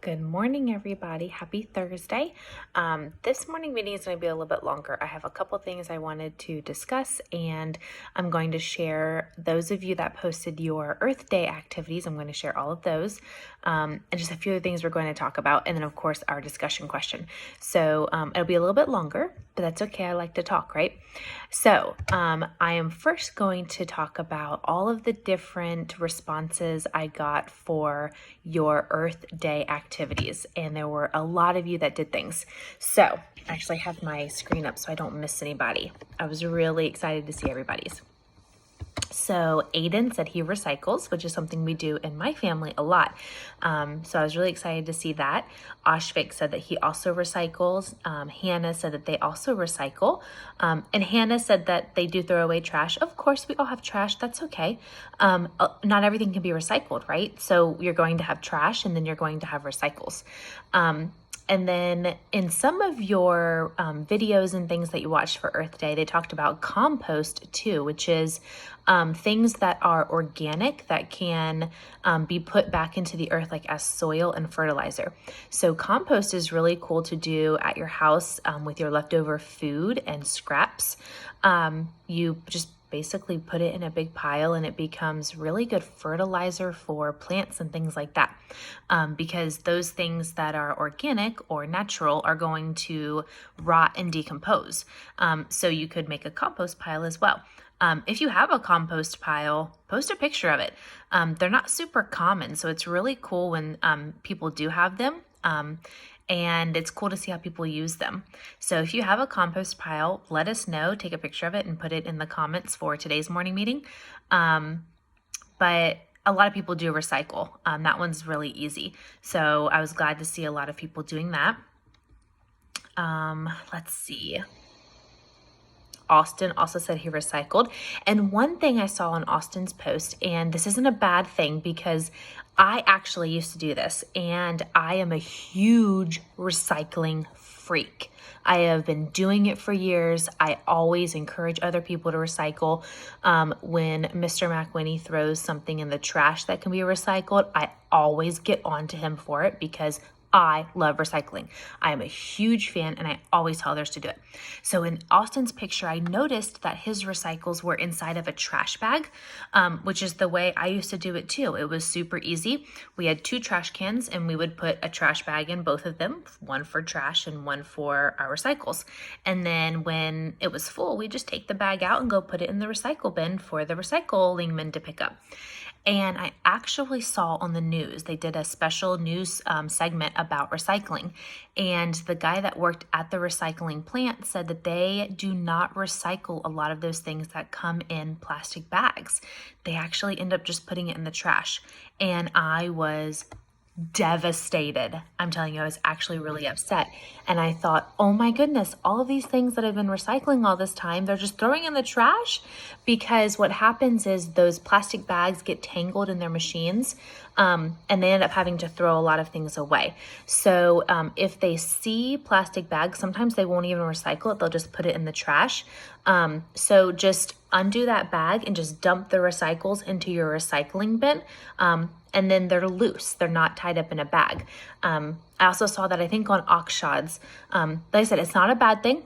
Good morning, everybody. Happy Thursday. This morning meeting is going to be a little bit longer. I have a couple things I wanted to discuss, and I'm going to share those of you that posted your Earth Day activities. I'm going to share all of those, and just a few of the things we're going to talk about, and then, of course, our discussion question. So it'll be a little bit longer, but that's okay. I like to talk, right? So I am first going to talk about all of the different responses I got for your Earth Day activities. And there were a lot of you that did things. So I actually have my screen up so I don't miss anybody. I was really excited to see everybody's. So Aiden said he recycles, which is something we do in my family a lot. So I was really excited to see that. Ashvik said that he also recycles. Hannah said that they also recycle. And Hannah said that they do throw away trash. Of course, we all have trash. That's okay. Not everything can be recycled, right? So you're going to have trash and then you're going to have recycles. And then in some of your videos and things that you watched for Earth Day, they talked about compost too, which is things that are organic that can be put back into the earth like as soil and fertilizer. So compost is really cool to do at your house with your leftover food and scraps. You just basically put it in a big pile and it becomes really good fertilizer for plants and things like that. Because those things that are organic or natural are going to rot and decompose. So you could make a compost pile as well. If you have a compost pile, post a picture of it. They're not super common, so it's really cool when people do have them. And it's cool to see how people use them. So if you have a compost pile, let us know, take a picture of it and put it in the comments for today's morning meeting. But a lot of people do recycle. That one's really easy. So I was glad to see a lot of people doing that. Let's see. Austin also said he recycled. And one thing I saw on Austin's post, and this isn't a bad thing because I actually used to do this, and I am a huge recycling freak. I have been doing it for years. I always encourage other people to recycle. When Mr. McWhinney throws something in the trash that can be recycled, I always get onto him for it because I love recycling. I am a huge fan and I always tell others to do it. So in Austin's picture, I noticed that his recycles were inside of a trash bag, which is the way I used to do it too. It was super easy. We had 2 trash cans and we would put a trash bag in both of them, one for trash and one for our recycles. And then when it was full, we just take the bag out and go put it in the recycle bin for the recycling men to pick up. And I actually saw on the news, they did a special news segment about recycling. And the guy that worked at the recycling plant said that they do not recycle a lot of those things that come in plastic bags. They actually end up just putting it in the trash. And I was devastated. I'm telling you, I was actually really upset. And I thought, oh my goodness, all of these things that I've been recycling all this time, they're just throwing in the trash. Because what happens is those plastic bags get tangled in their machines, and they end up having to throw a lot of things away. So if they see plastic bags, sometimes they won't even recycle it. They'll just put it in the trash. So just undo that bag and just dump the recycles into your recycling bin. And then they're loose. They're not tied up in a bag. I also saw that, I think, on Oxshods. Like I said, it's not a bad thing.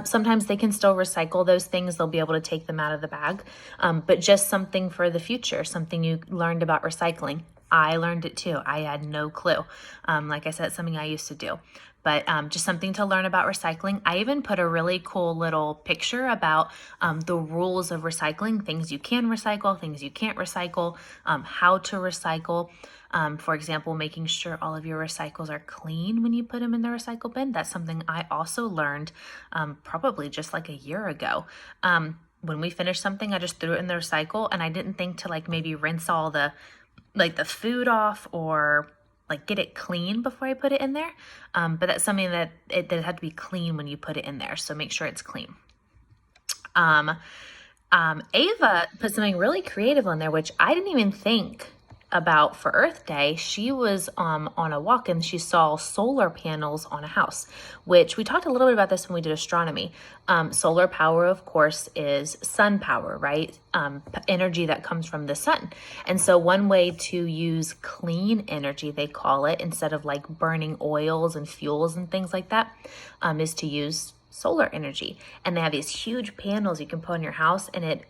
Sometimes they can still recycle those things. They'll be able to take them out of the bag. But just something for the future, something you learned about recycling. I learned it too. I had no clue. Like I said, it's something I used to do. But just something to learn about recycling. I even put a really cool little picture about the rules of recycling, things you can recycle, things you can't recycle, how to recycle. For example, making sure all of your recycles are clean when you put them in the recycle bin. That's something I also learned probably just like a year ago. When we finished something, I just threw it in the recycle, and I didn't think to like maybe rinse all the food off or like get it clean before I put it in there. But that's something that it had to be clean when you put it in there. So make sure it's clean. Ava put something really creative on there, which I didn't even think about for Earth Day, she was on a walk and she saw solar panels on a house, which we talked a little bit about this when we did astronomy. Solar power, of course, is sun power, right? Energy that comes from the sun. And so one way to use clean energy, they call it, instead of like burning oils and fuels and things like that, is to use solar energy. And they have these huge panels you can put on your house, and it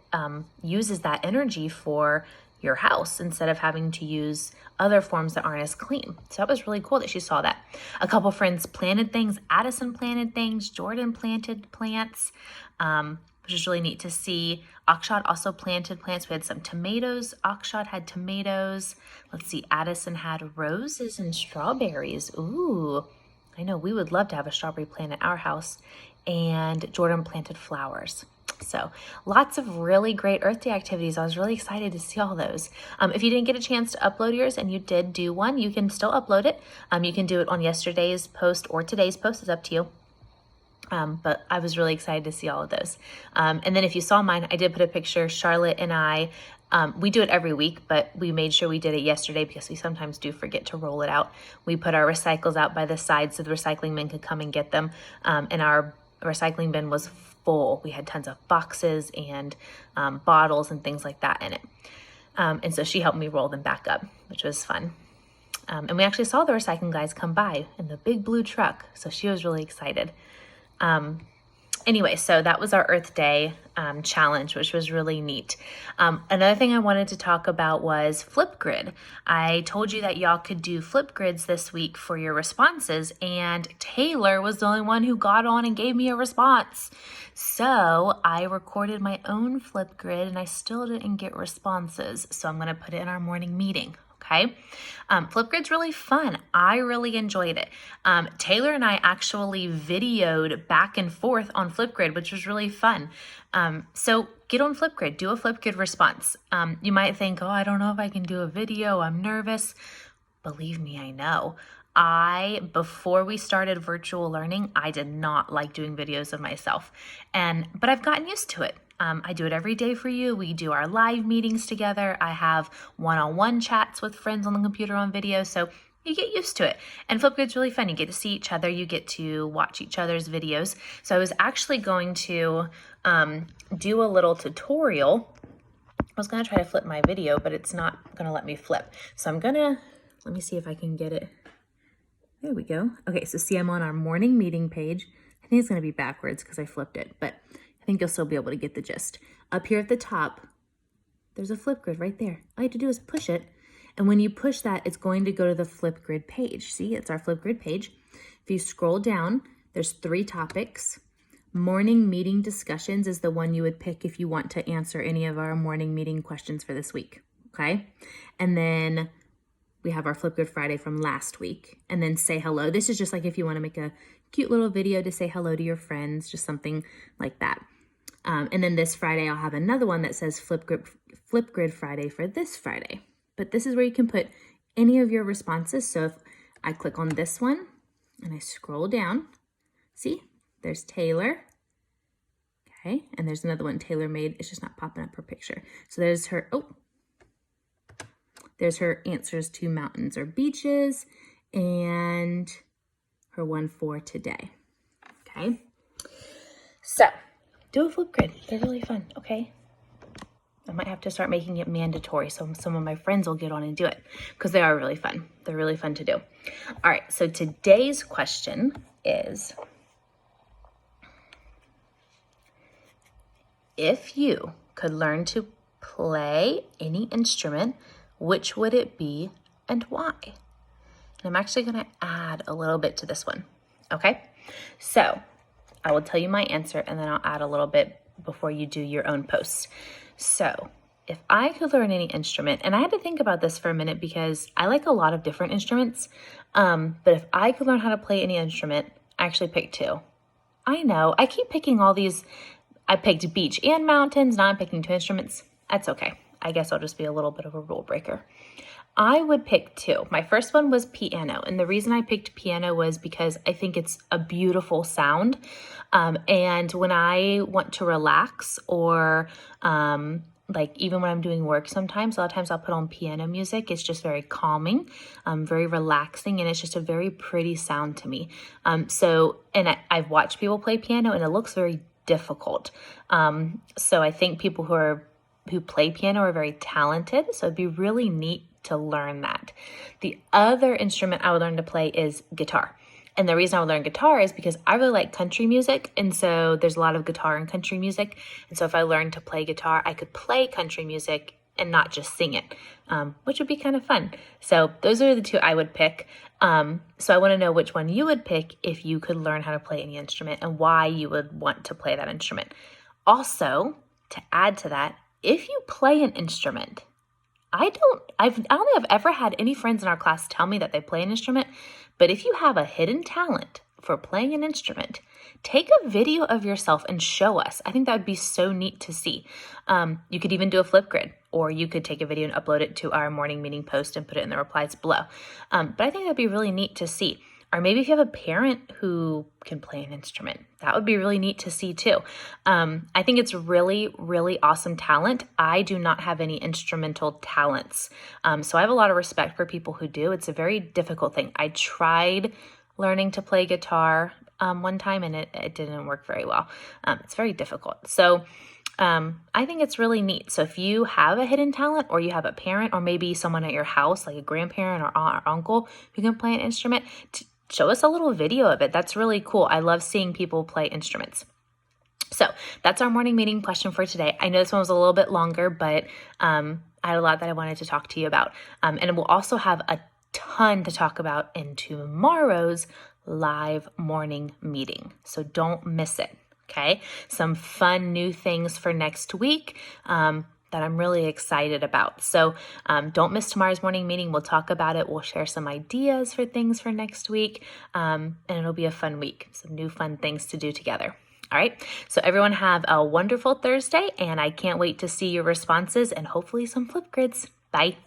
uses that energy for your house instead of having to use other forms that aren't as clean. So that was really cool that she saw that. A couple friends planted things. Addison planted things. Jordan planted plants, which is really neat to see. Akshat also planted plants. We had some tomatoes. Akshat had tomatoes. Let's see, Addison had roses and strawberries. Ooh, I know we would love to have a strawberry plant at our house. And Jordan planted flowers. So lots of really great Earth Day activities. I was really excited to see all those. If you didn't get a chance to upload yours and you did do one, you can still upload it. You can do it on yesterday's post or today's post. It's up to you. But I was really excited to see all of those. And then if you saw mine, I did put a picture. Charlotte and I, we do it every week, but we made sure we did it yesterday because we sometimes do forget to roll it out. We put our recycles out by the side so the recycling men could come and get them. And our recycling bin was full. We had tons of boxes and bottles and things like that in it. And so she helped me roll them back up, which was fun. And we actually saw the recycling guys come by in the big blue truck. So she was really excited. Anyway, so that was our Earth Day challenge, which was really neat. Another thing I wanted to talk about was Flipgrid. I told you that y'all could do Flipgrids this week for your responses, and Taylor was the only one who got on and gave me a response. So I recorded my own Flipgrid, and I still didn't get responses. So I'm going to put it in our morning meeting. Okay. Flipgrid's really fun. I really enjoyed it. Taylor and I actually videoed back and forth on Flipgrid, which was really fun. So get on Flipgrid, do a Flipgrid response. You might think, oh, I don't know if I can do a video. I'm nervous. Believe me, I know. Before we started virtual learning, I did not like doing videos of myself. But I've gotten used to it. I do it every day for you. We do our live meetings together. I have one-on-one chats with friends on the computer on video. So you get used to it. And Flipgrid's really fun. You get to see each other. You get to watch each other's videos. So I was actually going to do a little tutorial. I was going to try to flip my video, but it's not going to let me flip. So let me see if I can get it. There we go. Okay, so see, I'm on our morning meeting page. I think it's going to be backwards because I flipped it, but I think you'll still be able to get the gist. Up here at the top, there's a Flipgrid right there. All you have to do is push it. And when you push that, it's going to go to the Flipgrid page. See, it's our Flipgrid page. If you scroll down, there's 3 topics. Morning meeting discussions is the one you would pick if you want to answer any of our morning meeting questions for this week. Okay. And then we have our Flipgrid Friday from last week. And then say hello. This is just like if you want to make a cute little video to say hello to your friends, just something like that. And then this Friday, I'll have another one that says Flipgrid Friday for this Friday. But this is where you can put any of your responses. So if I click on this one and I scroll down, see, there's Taylor. Okay, and there's another one Taylor made. It's just not popping up her picture. So there's her, there's her answers to mountains or beaches and her one for today. Okay, so do a Flipgrid. They're really fun, okay? I might have to start making it mandatory so some of my friends will get on and do it because they are really fun. They're really fun to do. All right, so today's question is, if you could learn to play any instrument, which would it be and why? And I'm actually going to add a little bit to this one, okay? So I will tell you my answer and then I'll add a little bit before you do your own posts. So if I could learn any instrument, and I had to think about this for a minute because I like a lot of different instruments, but if I could learn how to play any instrument, I actually picked 2. I know, I keep picking all these. I picked beach and mountains, now I'm picking 2 instruments. That's okay. I guess I'll just be a little bit of a rule breaker. I would pick 2. My first one was piano. And the reason I picked piano was because I think it's a beautiful sound. And when I want to relax or like even when I'm doing work sometimes, a lot of times I'll put on piano music. It's just very calming, very relaxing, and it's just a very pretty sound to me. I've watched people play piano and it looks very difficult. So I think people who play piano are very talented. So it'd be really neat to learn that. The other instrument I would learn to play is guitar. And the reason I would learn guitar is because I really like country music. And so there's a lot of guitar in country music. And so if I learned to play guitar, I could play country music and not just sing it, which would be kind of fun. So those are the two I would pick. So I want to know which one you would pick if you could learn how to play any instrument and why you would want to play that instrument. Also, to add to that, if you play an instrument, I don't think I've ever had any friends in our class tell me that they play an instrument, but if you have a hidden talent for playing an instrument, take a video of yourself and show us. I think that would be so neat to see. You could even do a Flipgrid, or you could take a video and upload it to our morning meeting post and put it in the replies below. But I think that'd be really neat to see. Or maybe if you have a parent who can play an instrument, that would be really neat to see too. I think it's really, really awesome talent. I do not have any instrumental talents. So I have a lot of respect for people who do. It's a very difficult thing. I tried learning to play guitar one time and it didn't work very well. It's very difficult. So I think it's really neat. So if you have a hidden talent, or you have a parent, or maybe someone at your house, like a grandparent or aunt or uncle who can play an instrument, show us a little video of it. That's really cool. I love seeing people play instruments. So that's our morning meeting question for today. I know this one was a little bit longer, but I had a lot that I wanted to talk to you about. And we'll also have a ton to talk about in tomorrow's live morning meeting. So don't miss it. Okay. Some fun new things for next week. That I'm really excited about. So don't miss tomorrow's morning meeting. We'll talk about it. We'll share some ideas for things for next week. And it'll be a fun week. Some new fun things to do together. All right. So everyone have a wonderful Thursday, and I can't wait to see your responses and hopefully some Flipgrids. Bye.